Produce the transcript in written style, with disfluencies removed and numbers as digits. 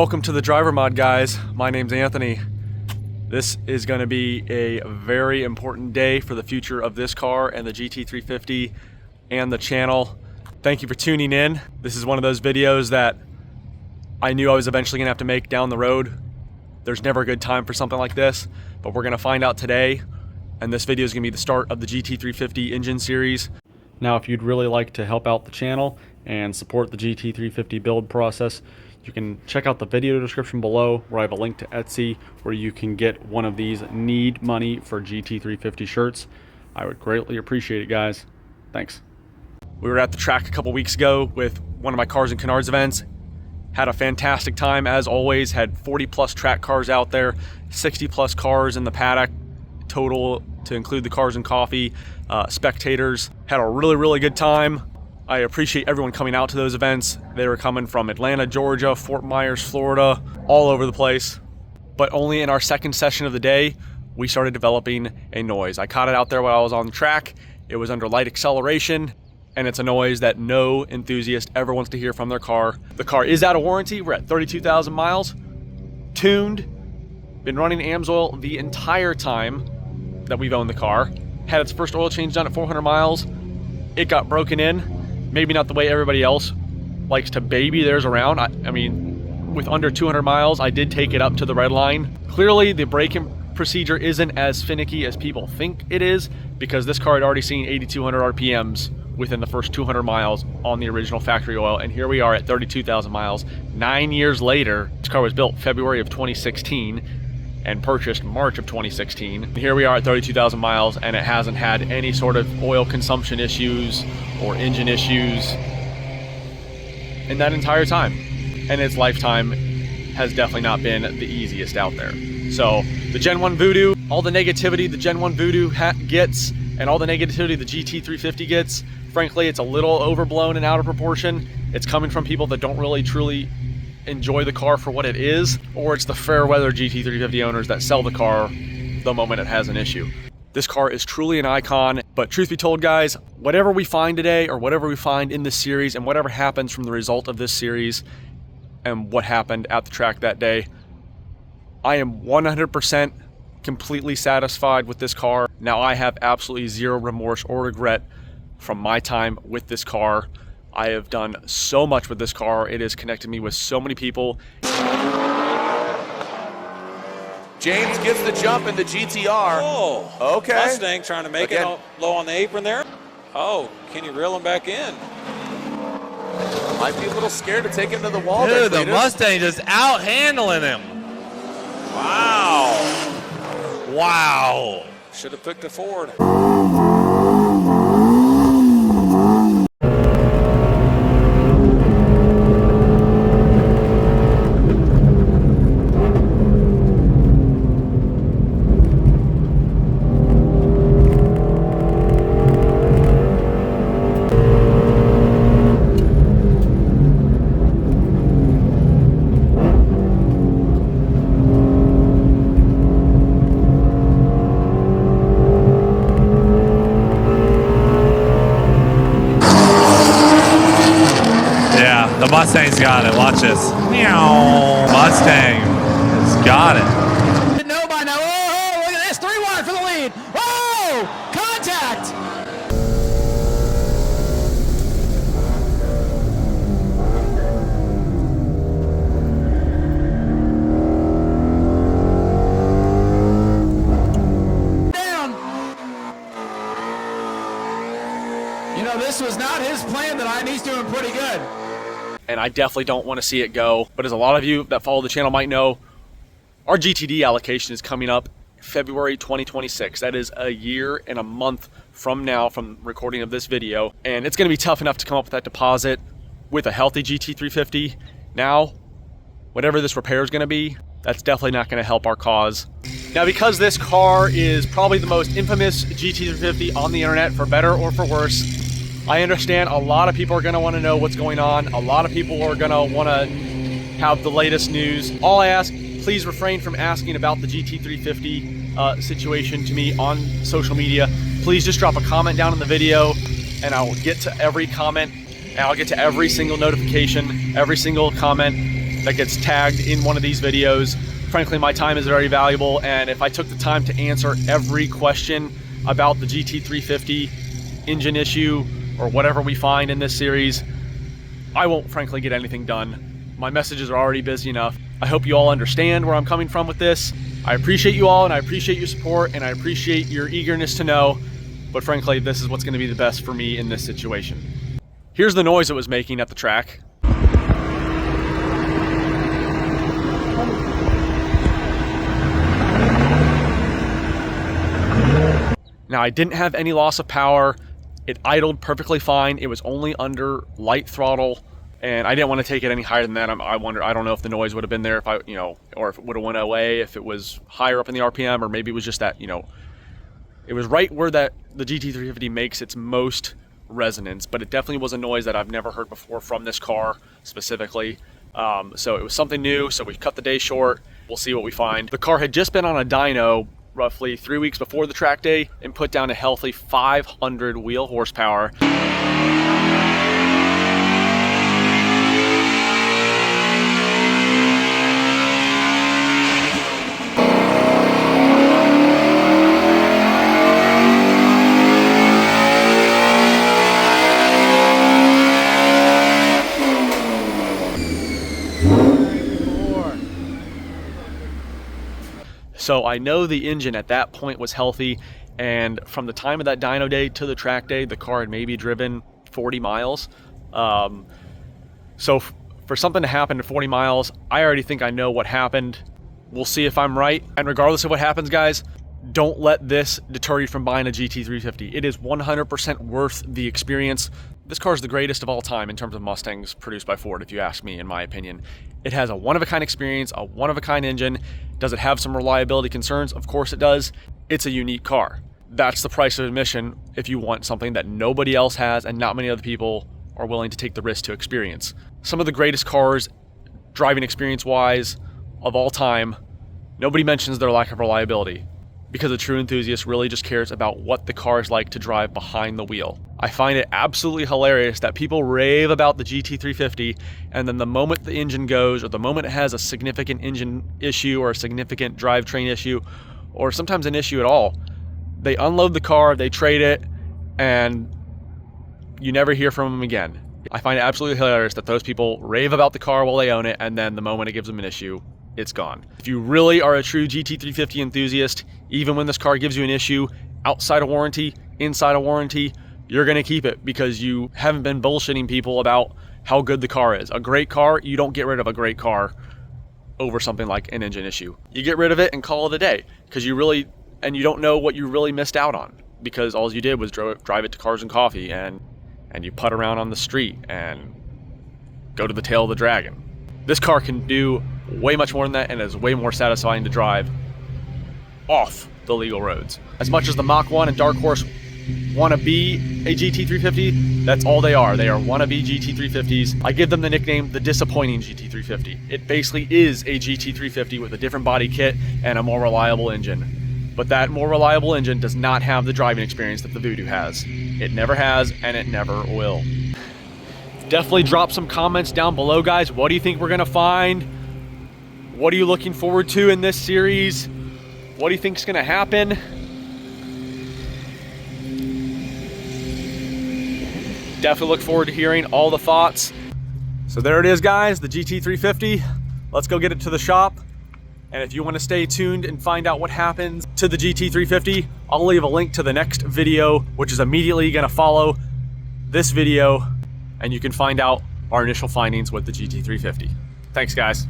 Welcome to the Driver Mod, guys. My name's Anthony. This is going to be a very important day for the future of this car and the GT350 and the channel. Thank you for tuning in. This is one of those videos that I knew I was eventually going to have to make down the road. There's never a good time for something like this, but we're going to find out today. And this video is going to be the start of the GT350 engine series. Now, if you'd really like to help out the channel and support the GT350 build process, you can check out the video description below where I have a link to Etsy where you can get one of these Need Money for GT350 shirts. I would greatly appreciate it, guys. Thanks. We were at the track a couple weeks ago with one of my Cars and Canards events. Had a fantastic time as always. Had 40 plus track cars out there, 60 plus cars in the paddock total to include the Cars and Coffee spectators. Had a really good time. I appreciate everyone coming out to those events. They were coming from Atlanta, Georgia, Fort Myers, Florida, all over the place. But only in our second session of the day, we started developing a noise. I caught it out there while I was on the track. It was under light acceleration, and it's a noise that no enthusiast ever wants to hear from their car. The car is out of warranty. We're at 32,000 miles, tuned, been running AMSOIL the entire time that we've owned the car. Had its first oil change done at 400 miles. It got broken in. Maybe not the way everybody else likes to baby theirs around. I mean, with under 200 miles, I did take it up to the red line. Clearly, the braking procedure isn't as finicky as people think it is, because this car had already seen 8,200 RPMs within the first 200 miles on the original factory oil, and here we are at 32,000 miles. 9 years later, this car was built February of 2016 and purchased March of 2016. And here we are at 32,000 miles, and it hasn't had any sort of oil consumption issues or engine issues in that entire time. And its lifetime has definitely not been the easiest out there. So the Gen 1 Voodoo, all the negativity the Gen 1 Voodoo gets and all the negativity the GT350 gets, frankly, it's a little overblown and out of proportion. It's coming from people that don't really truly enjoy the car for what it is, or it's the fair weather GT350 owners that sell the car the moment it has an issue. This car is truly an icon, but truth be told, guys, whatever we find today or whatever we find in this series and whatever happens from the result of this series and what happened at the track that day, I am 100% completely satisfied with this car. Now, I have absolutely zero remorse or regret from my time with this car. I have done so much with this car. It has connected me with so many people. James gets the jump in the GTR. Oh, okay. Mustang trying to make it low on the apron there. Oh, can you reel him back in? Might be a little scared to take him to the wall. Dude, the Mustang just out handling him. Wow. Wow. Should have picked a Ford. The Mustang's got it. Watch this. Meow. Mustang has got it. No by now. Oh, look at this. 3 wide for the lead. Oh, contact. Down. You know, this was not his plan tonight, and he's doing pretty good. And I definitely don't want to see it go. But as a lot of you that follow the channel might know, our GTD allocation is coming up February 2026. That is a year and a month from now, from recording of this video. And it's going to be tough enough to come up with that deposit with a healthy GT350. Now, whatever this repair is going to be, that's definitely not going to help our cause. Now, because this car is probably the most infamous GT350 on the internet, for better or for worse, I understand a lot of people are going to want to know what's going on. A lot of people are going to want to have the latest news. All I ask, please refrain from asking about the GT350 situation to me on social media. Please just drop a comment down in the video, and I will get to every comment, and I'll get to every single notification, every single comment that gets tagged in one of these videos. Frankly, my time is very valuable, and if I took the time to answer every question about the GT350 engine issue or whatever we find in this series, I won't frankly get anything done. My messages are already busy enough. I hope you all understand where I'm coming from with this. I appreciate you all, and I appreciate your support, and I appreciate your eagerness to know, but frankly, this is what's going to be the best for me in this situation. Here's the noise it was making at the track. Now, I didn't have any loss of power. It idled perfectly fine. It was only under light throttle, and I didn't want to take it any higher than that. I don't know if the noise would have been there if or if it would have went away if it was higher up in the RPM, or maybe it was just that, it was right where the GT350 makes its most resonance, but it definitely was a noise that I've never heard before from this car specifically. So it was something new, so we cut the day short. We'll see what we find. The car had just been on a dyno roughly 3 weeks before the track day and put down a healthy 500 wheel horsepower. So I know the engine at that point was healthy, and from the time of that dyno day to the track day, the car had maybe driven 40 miles. So for something to happen to 40 miles, I already think I know what happened. We'll see if I'm right. And regardless of what happens, guys, don't let this deter you from buying a GT350. It is 100% worth the experience. This car is the greatest of all time in terms of Mustangs produced by Ford, if you ask me, in my opinion. It has a one-of-a-kind experience, a one-of-a-kind engine. Does it have some reliability concerns? Of course it does. It's a unique car. That's the price of admission if you want something that nobody else has and not many other people are willing to take the risk to experience. Some of the greatest cars, driving experience-wise, of all time, nobody mentions their lack of reliability, because a true enthusiast really just cares about what the car is like to drive behind the wheel. I find it absolutely hilarious that people rave about the GT350, and then the moment the engine goes, or the moment it has a significant engine issue or a significant drivetrain issue, or sometimes an issue at all, they unload the car, they trade it, and you never hear from them again. I find it absolutely hilarious that those people rave about the car while they own it, and then the moment it gives them an issue, it's gone. If you really are a true GT350 enthusiast, even when this car gives you an issue outside of warranty, inside of warranty, you're gonna keep it because you haven't been bullshitting people about how good the car is. A great car, you don't get rid of a great car over something like an engine issue. You get rid of it and call it a day, because you don't know what you really missed out on, because all you did was drive it to Cars and Coffee and you putt around on the street and go to the tail of the dragon. This car can do way much more than that, and is way more satisfying to drive off the legal roads. As much as the Mach 1 and Dark Horse want to be a GT350, that's all they are. They are wannabe GT350s. I give them the nickname the disappointing GT350. It basically is a GT350 with a different body kit and a more reliable engine. But that more reliable engine does not have the driving experience that the Voodoo has. It never has, and it never will. Definitely drop some comments down below, guys. What do you think we're gonna find? What are you looking forward to in this series? What do you think is gonna happen? Definitely look forward to hearing all the thoughts. So there it is, guys, the GT350. Let's go get it to the shop. And if you want to stay tuned and find out what happens to the GT350, I'll leave a link to the next video, which is immediately gonna follow this video, and you can find out our initial findings with the GT350. Thanks, guys.